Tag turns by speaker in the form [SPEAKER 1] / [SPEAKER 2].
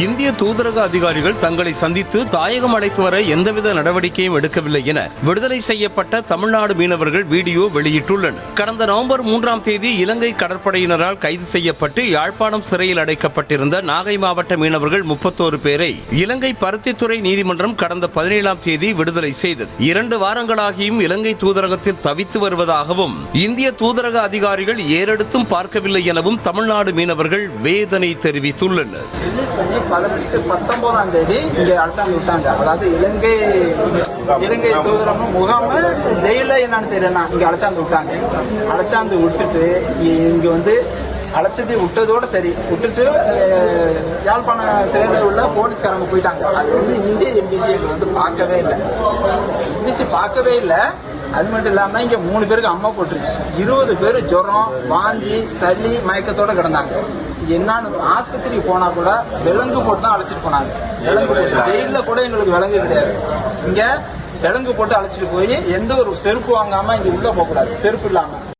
[SPEAKER 1] இந்திய தூதரக அதிகாரிகள் தங்களை சந்தித்து தாயகம் அழைத்து வர எந்தவித நடவடிக்கையும் எடுக்கவில்லை என விடுதலை செய்யப்பட்ட தமிழ்நாடு மீனவர்கள் வீடியோ வெளியிட்டுள்ளனர். கடந்த நவம்பர் 3ஆம் தேதி இலங்கை கடற்படையினரால் கைது செய்யப்பட்டு யாழ்ப்பாணம் சிறையில் அடைக்கப்பட்டிருந்த நாகை மாவட்ட மீனவர்கள் 31 பேரை இலங்கை பருத்தித்துறை நீதிமன்றம் கடந்த 17ஆம் தேதி விடுதலை செய்தது. 2 வாரங்களாகியும் இலங்கை தூதரகத்தில் தவித்து வருவதாகவும் இந்திய தூதரக அதிகாரிகள் ஏறெடுத்தும் பார்க்கவில்லை எனவும் தமிழ்நாடு மீனவர்கள் வேதனை தெரிவித்துள்ளனர்.
[SPEAKER 2] 19ஆம் தேதி இங்க அழைச்சாந்து விட்டாங்க. அதாவது இலங்கை தூதரகம் முகாம ஜெயில என்னன்னு தெரியல இங்க அழைச்சாந்து விட்டாங்க. அழைச்சாந்து விட்டுட்டு இங்க வந்து அழைச்சது விட்டதோட சரி விட்டுட்டு யாழ்ப்பாண சிறையில் உள்ள போலீஸ்காரங்க போயிட்டாங்க. அது வந்து இந்திய எம்பிசியை வந்து பார்க்கவே இல்லை. எம்பிசி பார்க்கவே இல்லை. அது மட்டும் இல்லாமல் இங்கே 3 பேருக்கு அம்மா போட்டுருச்சு. 20 பேர் ஜுரம், வாந்தி, சளி, மயக்கத்தோட கிடந்தாங்க. என்னன்னு ஆஸ்பத்திரிக்கு போனா கூட விலங்கு போட்டு தான் அழைச்சிட்டு போனாங்க. விலங்கு போட்டு ஜெயிலில் கூட எங்களுக்கு விலங்கு கிடையாது. இங்கே விலங்கு போட்டு அழைச்சிட்டு போய் எந்த ஒரு செருப்பு வாங்காம இங்கே உள்ள போகக்கூடாது. செருப்பு இல்லாமல்